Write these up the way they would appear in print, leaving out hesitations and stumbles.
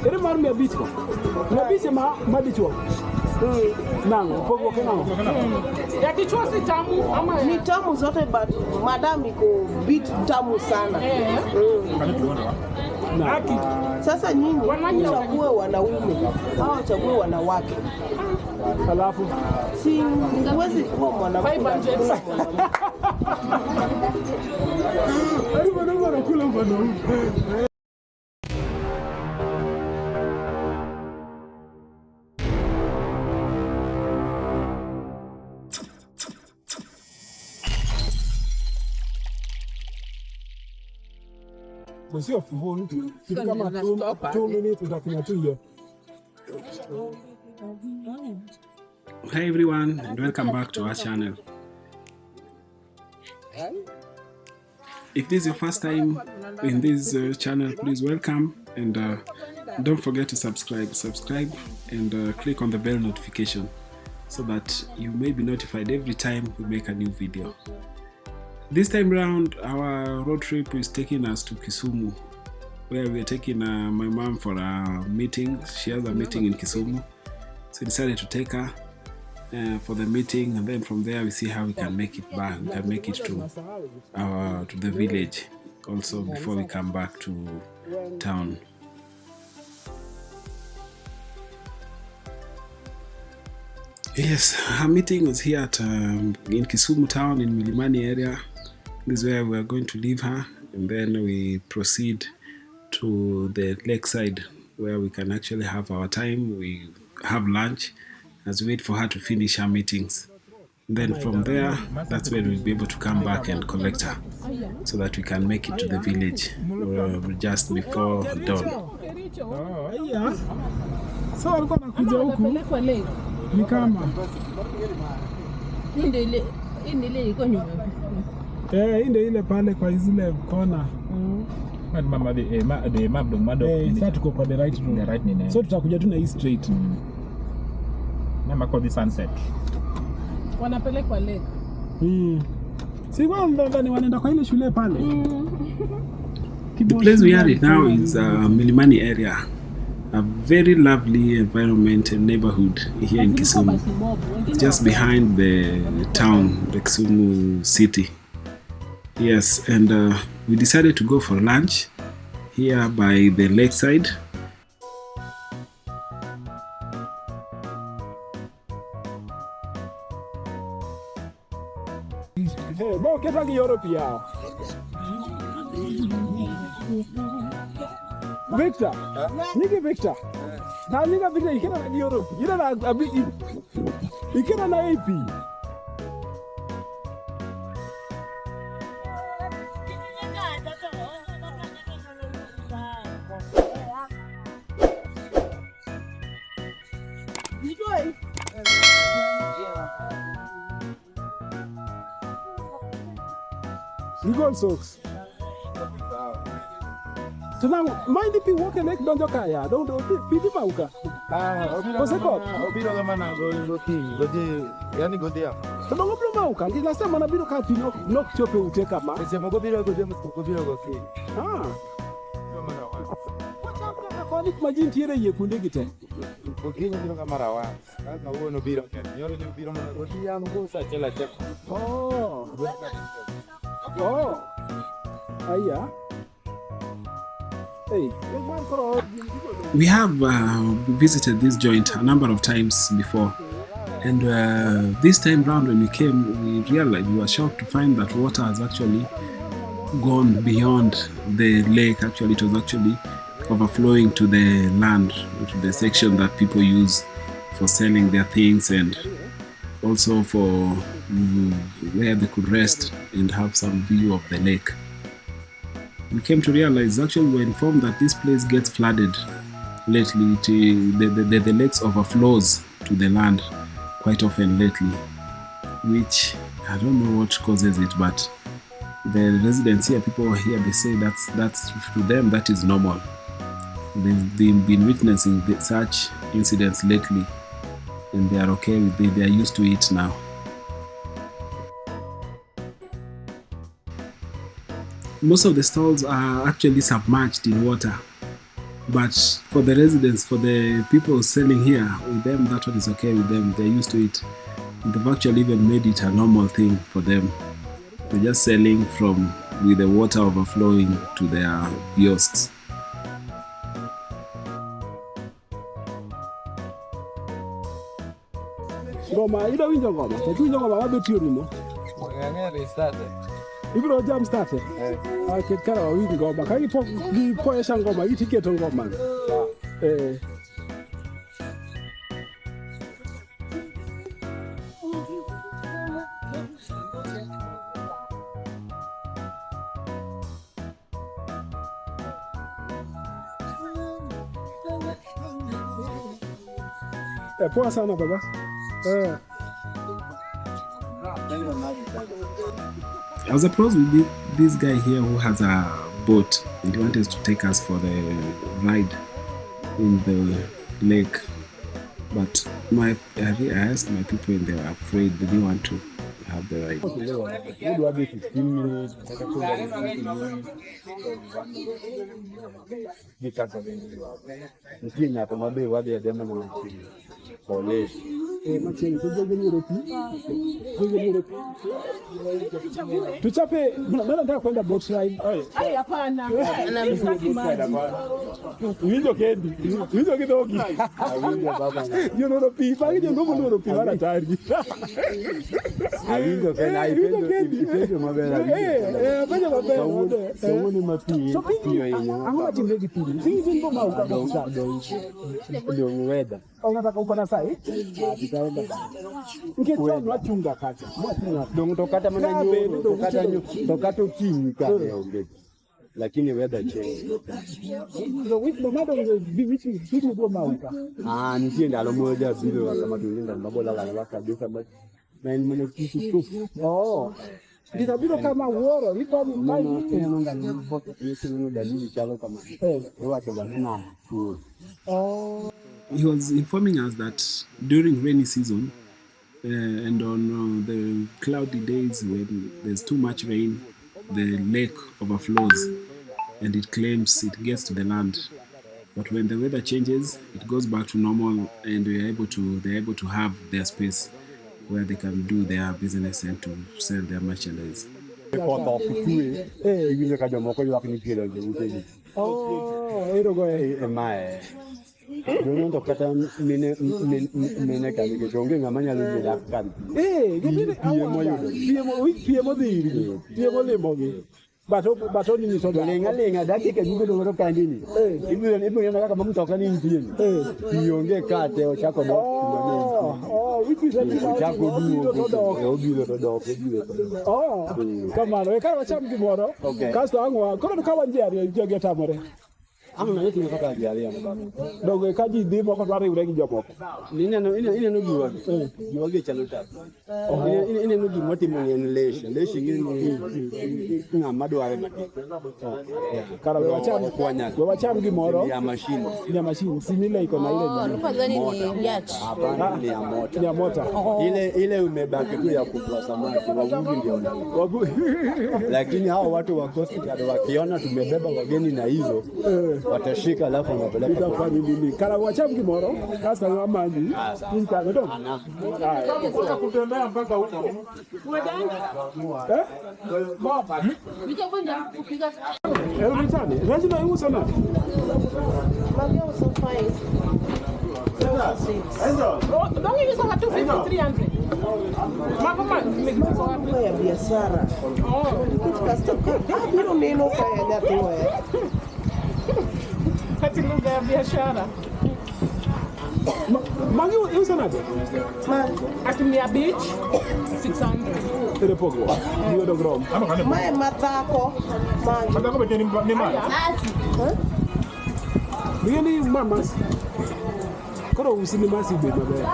Ere mar me beach ko. Na beach ma dichwo. Nango, pogo kenango. Ya kichwa si tamu ama ni tamu zote but madam iko bit tamu sana. Haki. Sasa nyinyi chague wanaume au chague wanawake. Alafu si huwezi kuwa mwanamke. Monsieur Fuhon, tu come at 2 minutes utakunya tu hiyo. Hi everyone and welcome back to our channel. If this is your first time in this channel, please welcome and don't forget to subscribe and click on the bell notification so that you may be notified every time we make a new video. This time round, our road trip is taking us to Kisumu, where we are taking my mom for a meeting. She has a meeting in Kisumu, so we decided to take her for the meeting, and then from there we see how we can make it back. We can make it to the village also before we come back to town. Yes, our meeting was here at in Kisumu town in Milimani area. This is where we are going to leave her, and then we proceed to the lakeside where we can actually have our time. We have lunch as we wait for her to finish her meetings. And then from there, that's when we'll be able to come back and collect her so that we can make it to the village just before dawn. So alikuwa anakuja huku ni kama ile iko nyuma. Ile pale kwa zile kona. Mama the map dong mado. Sasa tuko kwa the right road. The right ni. So tutakuja tu na hii straight. Mama kwa the sunset. Wanapelekwa lake. Si wao ni wanaenda kwa ile shule pale. The place we are at now is Milimani area. A very lovely environment and neighborhood here in Kisumu. Just behind the town, the Kisumu city. Yes, and we decided to go for lunch here by the lakeside. Hey, bo keta ki Europe ya. Victor, nige Victor. Na niga Victor ikena na Europe. Ina na abi ikena na AP. You go socks. So now, mind if you walk a neck, don't you kaya? Don't be pauka. Obiro kama na goje yani godia. So don't go pauka. Ndi last time anabiro ka pino knock chope uteka ma. Sema gobiro goke. Kwa ni majini tiere yekunde gite. Okinyi biro kama rawa. Kaka uo no biro. Yoro ni biro mana godia ngo sa chela chela. Oh. Aya. We have visited this joint a number of times before, and this time round when we came, we realized, we were shocked to find that water has actually gone beyond the lake. Actually, it was actually overflowing to the land, to the section that people use for selling their things and also for where they could rest and have some view of the lake. We came to realize, actually we were informed that this place gets flooded lately. The lakes overflows to the land quite often lately, which I don't know what causes it, but the residents here, people here, they say that's to them that is normal. They've been witnessing such incidents lately, and they are okay with it. They are used to it now. Most of the stalls are actually submerged in water. But for the residents, for the people selling here, with them, that one is okay with them. They're used to it. They've actually even made it a normal thing for them. They're just selling from with the water overflowing to their kiosks. Ngoma, ida winjo ngoma. Winjo ngoma wabeti rumo. Ng'ang'e restart. Ibro jam start. Ket kara winjo ngoma. Ka gipoesha ngoma, gitiketo ngoma. Poa sana baba. I was approached with this guy here who has a boat and he wanted to take us for the ride in the lake. But I asked my people and they were afraid. They didn't want to have the ride. Tuchape, nataka kwenda boat ride. Ai hapana. Anamsaki maji. Winjo kendi. Winjo kidogi. Winjo baba. Yo no pi, pa yo no pi wala tari. Winjo kendi, ipendo mabela. Penya mabela. Somo ni mapi. Pio yenyewe. Angoma timbe kipindi. Singi ndo mauka kwa sababu. Ndio mweda. Unataka uko na sai? Tutaenda. Ngechwa mwachunga kata. Dongo tokata mana nyo, tokata ukini kata ongea. Lakini weather change. No matter which do mauka. Nitie ndalo moja bila kama tulinda mabola la kabisa but man mwenye kitu tu. Ditabilo kama woro, lipo mai nanga ni foto yetu dalili chalo kama. Watu bana. He was informing us that during rainy season and on the cloudy days when there's too much rain, the lake overflows and it claims it gets to the land. But when the weather changes, it goes back to normal and they're able to have their space where they can do their business and to sell their merchandise. Jono tokata mine kali ke jonge ngamanya lu bila kan. Gimine piemo dhiri. Piemo lemogi. Bato ni so lenga dakika jugo do kandini. Ibiro yana kama mtoka ni mpini. Ionge kate ochako do. Which is chako do. Kama no kama cham gimoro. Kasto angwa kono kawa njeri joge tamore. Amna yetu nataka diaria dogo kaji dhimo kwa twari uregi jomoko ine no giwa yoge chalo tap ine no giwa timo ni lesh ngini ngama dware mati kara wacham gimoro ya machine simile iko na ile Rupazani ni yacht. hapana ni ya mota ile umebaki tu ya kukua samaki wavuvi ndio lakini hao watu wa Coast Guard wakiona tumebeba wageni na hizo watashika alafu wanapeleka kwa nini kala wacham kimoro kasa wa maji nitaka ndo kama kutembea mpaka huko baba Nitakwenda kupiga mtani lazima iwe sana Mageo so fine. Don't give us 250 300. Mama nimekitoa wapi Ya biashara. Kitu custom. Hilo neno kwa gato kati lugha ya biashara. Mageo iwe sana Atumia beach 600. ile pogo hiyo ndo grom Mae matako. Matako beteni ni mali. Really mamas kono usini masi be mabe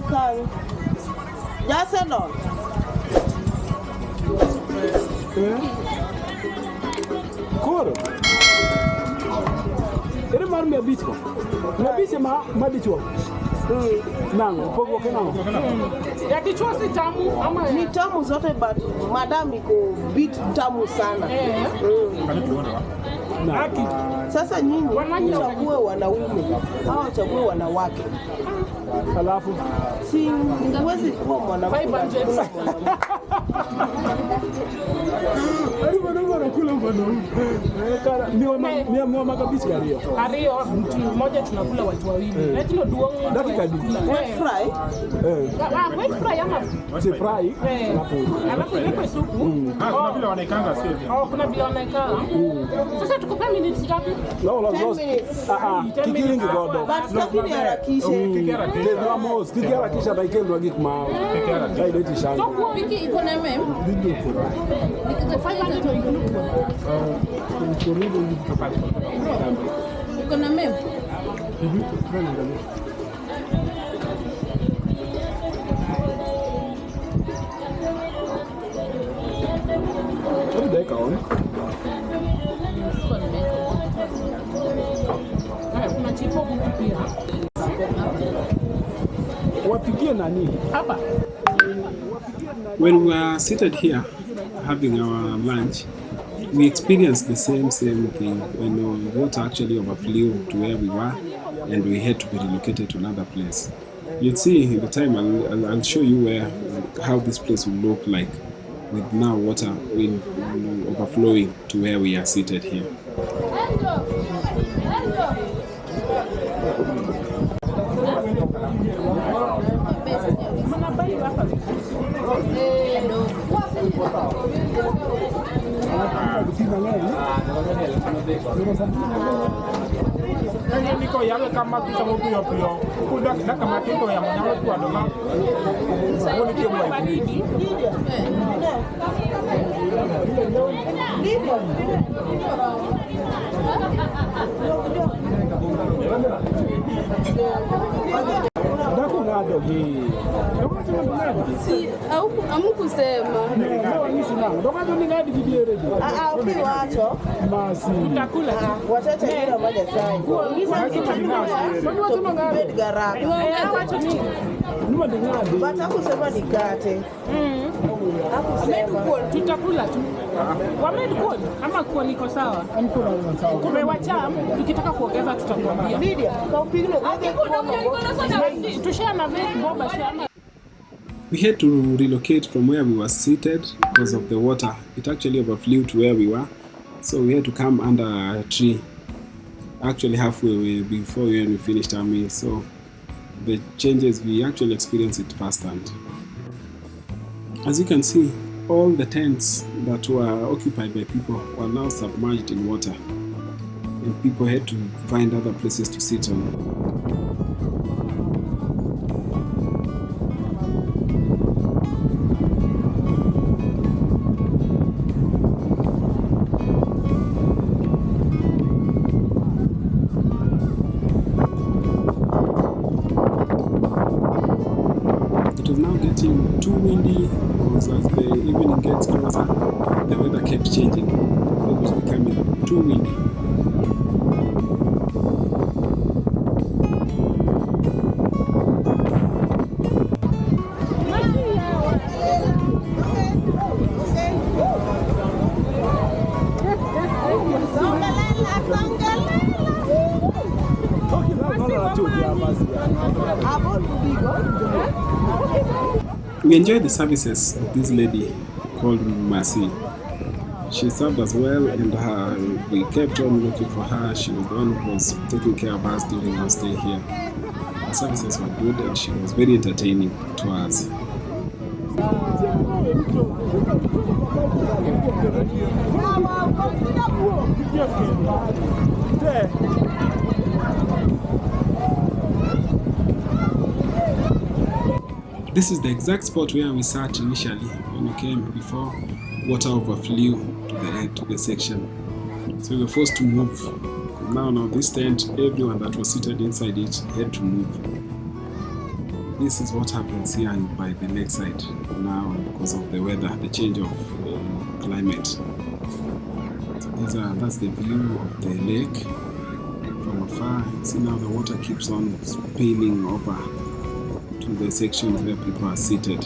Kari. Ya seno. Koro ere mar mi abicho na biche ma dicho nango pogo kenango Ya kichwa si tamu ama Ni tamu zote but madam iko bit tamu sana. Kani tuone wa. Sasa nyinyi chague wanaume au chague wanawake? Alafu si huwezi kuwa mwanamke. ni mwa kabisa hiyo. Hario mtu mmoja tunakula watu wawili. Lakini duo dakika wet fry. Wet fry ama si fry. Alafu ile supu. Kuna vile wanaikanga sio. Kuna vile wanaikanga. Sasa tukupe minutes ngapi? No, kikiringi godo. Lakini harakishe. Kikiharakisha daikelo wagi kuma. Kaideti shanga. Wiki iko na meme. Nikifanya kitu iko na meme. Kuna chipo pia. Wapigie nani? Hapa. When we are seated here having our lunch, we experienced the same thing when the water actually overflew to where we were and we had to be relocated to another place. You'll see in the time I'll show you how this place will look like with now water overflowing to where we are seated here. Niko yawe kama kusamo pio kuda kama kito ya mnyama kwa doma sabuni kio mwa baridi Amukusema ukiwacho utakula wachache kila moja sai watakusema nikate tutakula tu. Wamedukua ama kwa niko sawa. Kumewacha tukitaka kuongeza tutakwambia. Tushare na veki boba shama. We had to relocate from where we were seated because of the water. It actually overflew to where we were. So we had to come under a tree actually halfway before we finished our meal. So the changes, we actually experienced it firsthand. As you can see, all the tents that were occupied by people were now submerged in water, and people had to find other places to sit on. It was now getting too windy because as the evening gets closer, the weather kept changing. It was becoming too windy. We enjoyed the services of this lady called Mercy. She served us well, and we kept on looking for her. She was the one who was taking care of us during our stay here. Her services were good, and she was very entertaining to us. This is the exact spot where we sat initially when we came before water overflew to the section. So we were forced to move. Now this tent, everyone that was seated inside it had to move. This is what happens here by the lakeside now because of the weather, the change of climate. So that's the view of the lake from afar. See now the water keeps on spilling over to the sections where people are seated.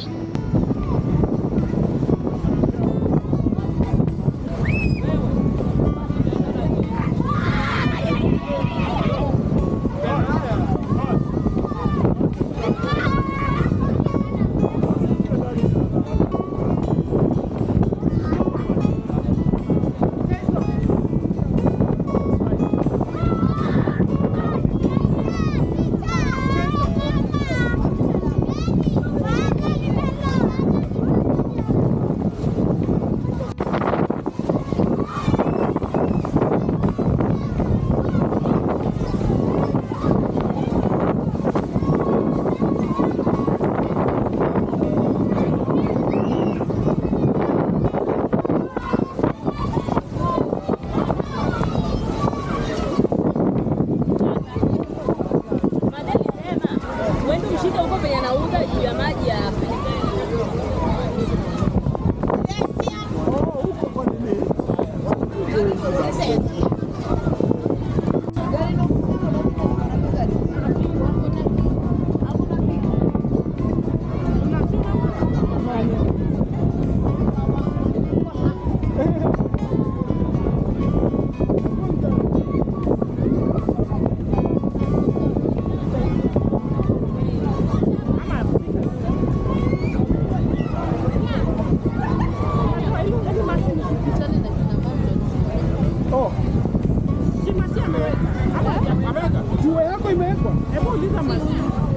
Namba imewekwa. Hebu uliza masi.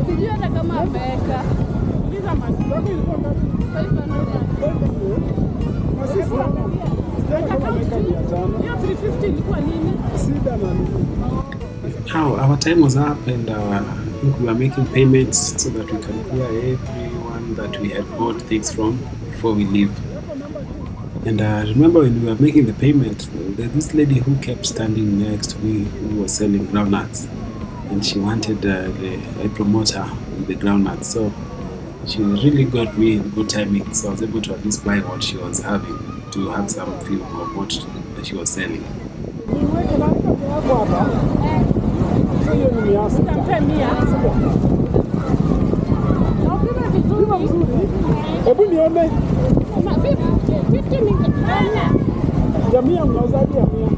Sijui hata kama ameweka. Uliza masi. Namba ilikuwa ngapi? 500. Masi sana. Sijui kama ameweka 500. Hiyo 350 ilikuwa nini? Sida na nini? Now, our time was up, and I think we were making payments so that we can clear everyone that we had bought things from before we leave. And I remember when we were making the payment, there's this lady who kept standing next to me who was selling groundnuts, and she wanted I promote her with the groundnuts. So she really got me in good timing, so I was able to at least buy what she was having to have some feel of what she was selling. Niweke na hapo hapa. Hiyo ni miasa. Nitampe 100. Na upime vizuri. Hebu nione. 50 ni gani? Jamii mnauzaje ya 100?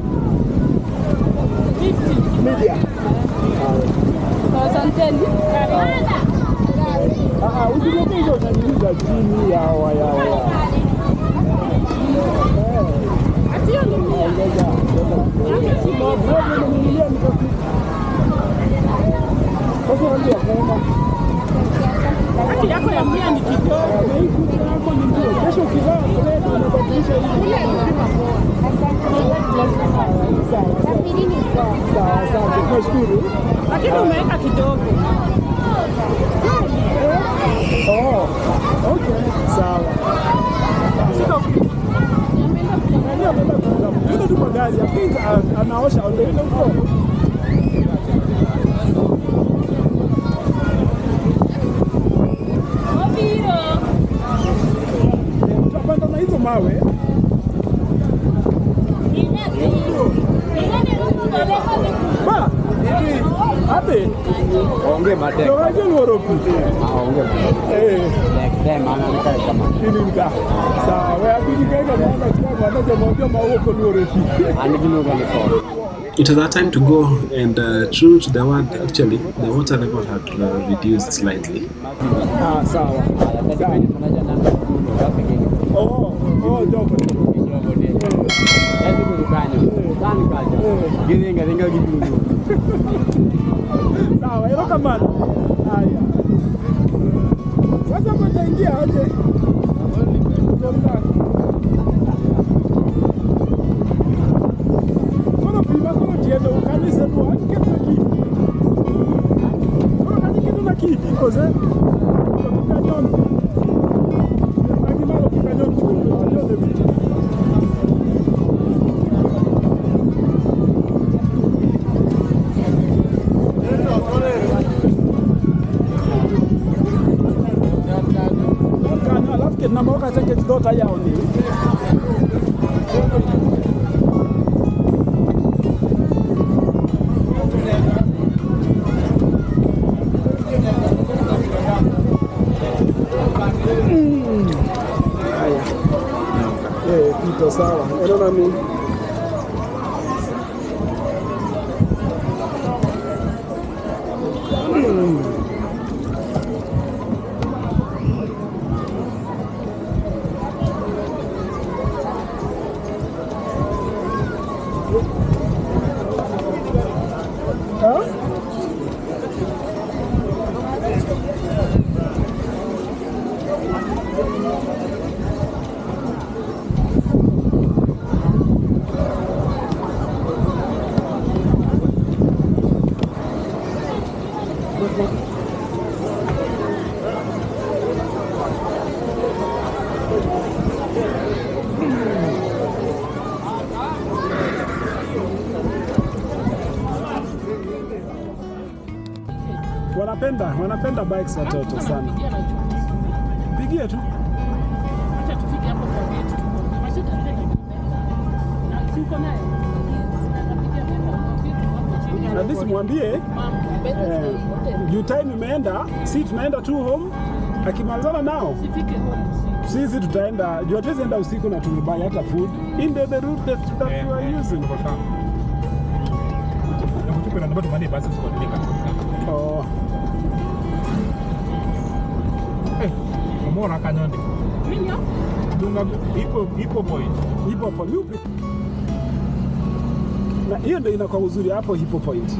50. Media. Asanteni. Usiweke hizo unaniuza chini ya Ati hiyo ni 100. Haki yako ya 100 ni kidogo. Kesho ukivaa unabadilisha hivi. Sawa, tunashukuru. Lakini umeweka kidogo. Oh, okay. Sawa. Yule tu magari, I think anaosha ndio ile huko. Tutapanda na hizo mawe. Ba, ate. Onge mate. Tuwaje ngoroku. Onge. Next time ananika kama. Ilinga. Sawa, wewe ukijikaga mwana chama ndio mwambia maoko ngoroku. Anigino gani kwa. It was our time to go, and true to the word, actually, the water level had reduced slightly. Sawa. Oh, jogo. Sawa, hilo kama. Haya. Sasa mtaingia aje? Kono pima kono tiendo kanisa tu kitu na kitu. Kono kanisa kitu na kitu koze. Kanyon. Bagi malo kanyon chuo. Ndio ndio. Na moka chake kidota yao ni haya pito sawa unaona nini wanapenda bikes watoto sana. Pigie tu. Acha tufike hapo kwa gate. Mashida tena. Na siko naye. Na this mwambie juu time imeenda, si tunaenda tu home. Akimalizana nao Sifike home. sisi tutaenda, juu hatuwezi enda usiku na tumebuy hata food in the route that we are using. Oh. Mora kanyondi. Mimi Dunga ipo point. Hippo point. Na hiyo ndio inakuwa uzuri hapo Hippo point.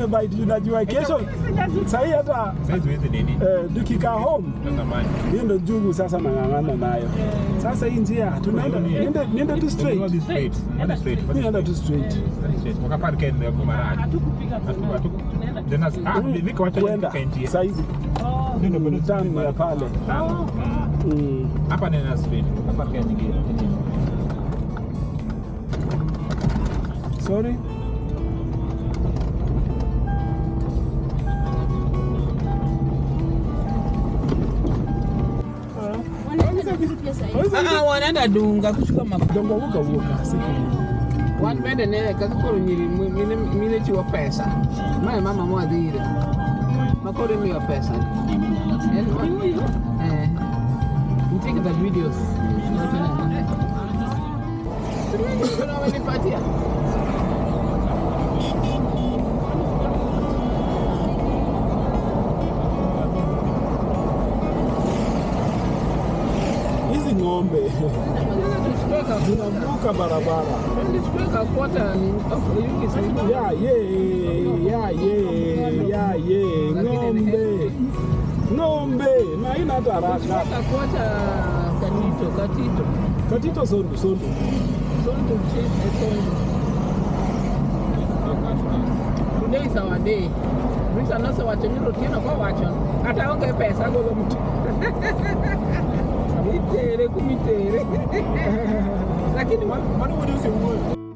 nimebite unajua kesho. Sasa hata Saizi wezi nini? Tukikaa home. Tazamani. Hiyo ndio njugu sasa nang'ang'ana nayo. Sasa hii njia tunaenda niende tu straight. Niende straight. Nienda tu straight. Wakaparke ndio kumara. Hatukupiga Tena niko wacha Kwenda njia. saa hizi. Ndio bado tamu ya pale. Hapa nenda straight. Wakaparke nyingine. Sorry. Wanaenda dunga kuchukua mafuta. Dongo wuka siku. Wan bende ne kakoro nyiri mine chiwo pesa. Mae mama mwadhire. Makoro miyo pesa. You take the videos. Wanipatia. Hizi ng'ombe zinavuka barabara. Ng'ombe na ina hata haraka. Katito sondu. Today is our day. Rita nasa wacho nyiro tieno kwa wacho. Hata onge pesa gogo mtu. Kumitere. Lakini Mano wodi usimuone.